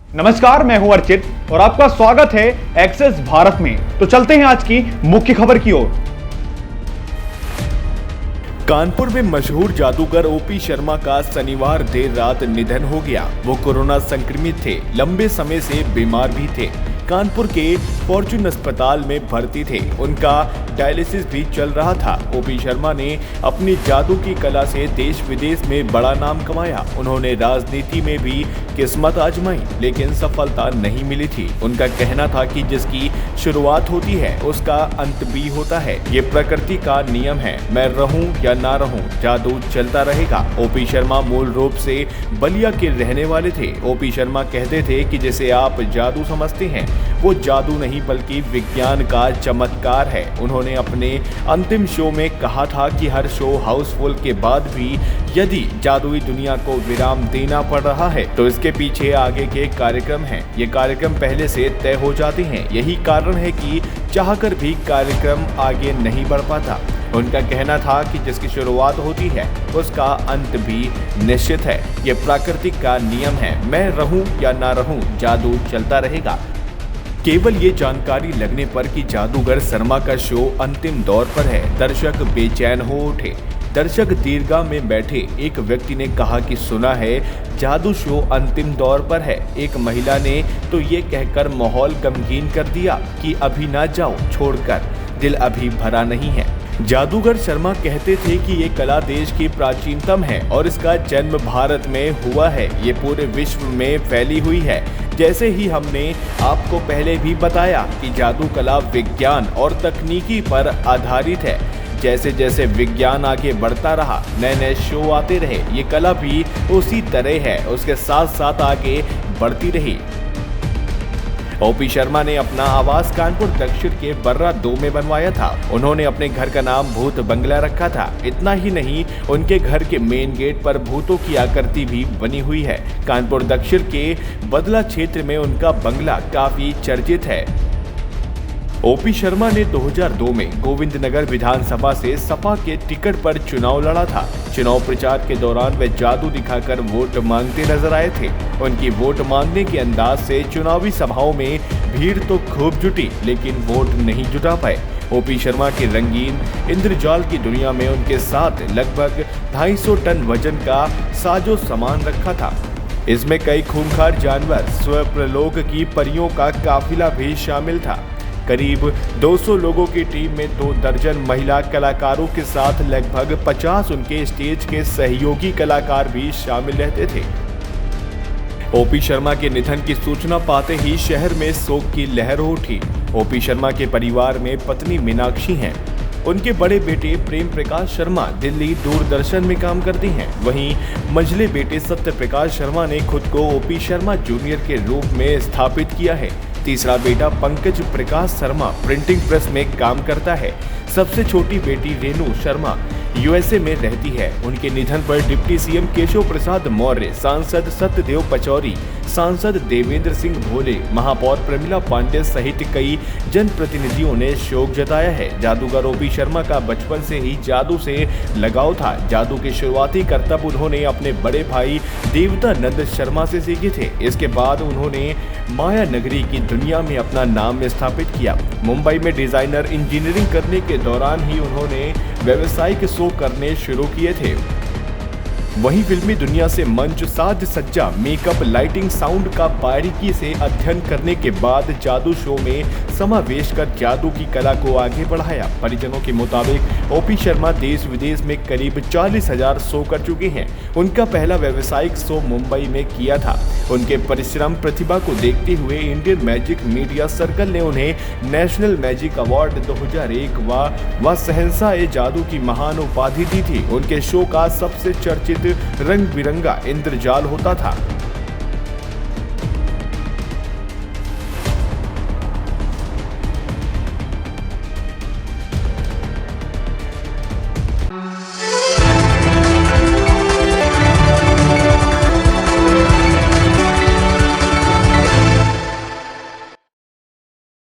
नमस्कार, मैं हूं अर्चित और आपका स्वागत है एक्सेस भारत में। तो चलते हैं आज की मुख्य खबर की ओर। कानपुर में मशहूर जादूगर ओपी शर्मा का शनिवार देर रात निधन हो गया। वो कोरोना संक्रमित थे, लंबे समय से बीमार भी थे। कानपुर के फॉर्चून अस्पताल में भर्ती थे। उनका डायलिसिस भी चल रहा था। ओपी शर्मा ने अपनी जादू की कला से देश विदेश में बड़ा नाम कमाया। उन्होंने राजनीति में भी किस्मत आजमाई, लेकिन सफलता नहीं मिली थी। उनका कहना था कि जिसकी शुरुआत होती है उसका अंत भी होता है। ये प्रकृति का नियम है, मैं रहूं या ना रहूं, जादू चलता रहेगा। ओपी शर्मा मूल रूप से बलिया के रहने वाले थे। ओपी शर्मा कहते थे कि जिसे आप जादू समझते हैं वो जादू नहीं बल्कि विज्ञान का चमत्कार है। उन्होंने अपने अंतिम शो में कहा था कि हर शो हाउसफुल के बाद भी यदि जादुई दुनिया को विराम देना पड़ रहा है तो इसके पीछे आगे के कार्यक्रम हैं। ये कार्यक्रम पहले से तय हो जाते हैं। यही कारण है कि चाहकर भी कार्यक्रम आगे नहीं बढ़ पाता। उनका कहना था कि जिसकी शुरुआत होती है उसका अंत भी निश्चित है। ये प्राकृतिक का नियम है, मैं रहूं या ना रहूं, जादू चलता रहेगा। केवल ये जानकारी लगने पर कि जादूगर शर्मा का शो अंतिम दौर पर है, दर्शक बेचैन हो उठे। दर्शक दीर्घा में बैठे एक व्यक्ति ने कहा कि सुना है जादू शो अंतिम दौर पर है। एक महिला ने तो ये कहकर माहौल गमगीन कर दिया कि अभी ना जाओ छोड़कर, दिल अभी भरा नहीं है। जादूगर शर्मा कहते थे कि ये कला देश की प्राचीनतम है और इसका जन्म भारत में हुआ है। ये पूरे विश्व में फैली हुई है। जैसे ही हमने आपको पहले भी बताया कि जादू कला विज्ञान और तकनीकी पर आधारित है। जैसे जैसे विज्ञान आगे बढ़ता रहा, नए नए शो आते रहे। ये कला भी उसी तरह है, उसके साथ साथ आगे बढ़ती रही। ओपी शर्मा ने अपना आवास कानपुर दक्षिण के बर्रा 2 में बनवाया था। उन्होंने अपने घर का नाम भूत बंगला रखा था। इतना ही नहीं, उनके घर के मेन गेट पर भूतों की आकृति भी बनी हुई है। कानपुर दक्षिण के बदला क्षेत्र में उनका बंगला काफी चर्चित है। ओपी शर्मा ने 2002 में गोविंदनगर विधानसभा से सपा के टिकट पर चुनाव लड़ा था। चुनाव प्रचार के दौरान वे जादू दिखाकर वोट मांगते नजर आए थे। उनकी वोट मांगने के अंदाज से चुनावी सभाओं में भीड़ तो खूब जुटी, लेकिन वोट नहीं जुटा पाए। ओपी शर्मा के रंगीन इंद्रजाल की दुनिया में उनके साथ लगभग 250 टन वजन का साजो सामान रखा था। इसमें कई खूंखार जानवर, स्वप्रलोक की परियों का काफिला भी शामिल था। करीब 200 लोगों की टीम में 2 दर्जन महिला कलाकारों के साथ लगभग 50 उनके स्टेज के सहयोगी कलाकार भी शामिल रहते थे। ओपी शर्मा के निधन की सूचना पाते ही शहर में शोक की लहर उठी। ओपी शर्मा के परिवार में पत्नी मीनाक्षी हैं। उनके बड़े बेटे प्रेम प्रकाश शर्मा दिल्ली दूरदर्शन में काम करते हैं। वहीं मंझले बेटे सत्य प्रकाश शर्मा ने खुद को ओपी शर्मा जूनियर के रूप में स्थापित किया है। तीसरा बेटा पंकज प्रकाश शर्मा प्रिंटिंग प्रेस में काम करता है। सबसे छोटी बेटी रेणु शर्मा यूएसए में रहती है। उनके निधन पर डिप्टी सीएम केशव प्रसाद मौर्य, सांसद सत्यदेव पचौरी, सांसद देवेंद्र सिंह भोले, महापौर प्रमिला पांडे सहित कई जनप्रतिनिधियों ने शोक जताया है। जादूगर ओपी शर्मा का बचपन से ही जादू से लगाव था। जादू के शुरुआती करतब उन्होंने अपने बड़े भाई देवतानंद शर्मा से सीखे थे। इसके बाद उन्होंने माया नगरी की दुनिया में अपना नाम स्थापित किया। मुंबई में डिजाइनर इंजीनियरिंग करने के दौरान ही उन्होंने व्यावसायिक शो करने शुरू किए थे। वहीं फिल्मी दुनिया से मंच, साज सज्जा, मेकअप, लाइटिंग, साउंड का बारीकी से अध्ययन करने के बाद जादू शो में समावेश कर जादू की कला को आगे बढ़ाया। परिजनों के मुताबिक ओपी शर्मा देश विदेश में करीब 40,000 शो कर चुके हैं। उनका पहला व्यावसायिक शो मुंबई में किया था। उनके परिश्रम प्रतिभा को देखते हुए इंडियन मैजिक मीडिया सर्कल ने उन्हें नेशनल मैजिक अवार्ड 2001 व शहंशाह जादू की महान उपाधि दी थी। उनके शो का सबसे चर्चित रंग बिरंगा इंद्रजाल होता था।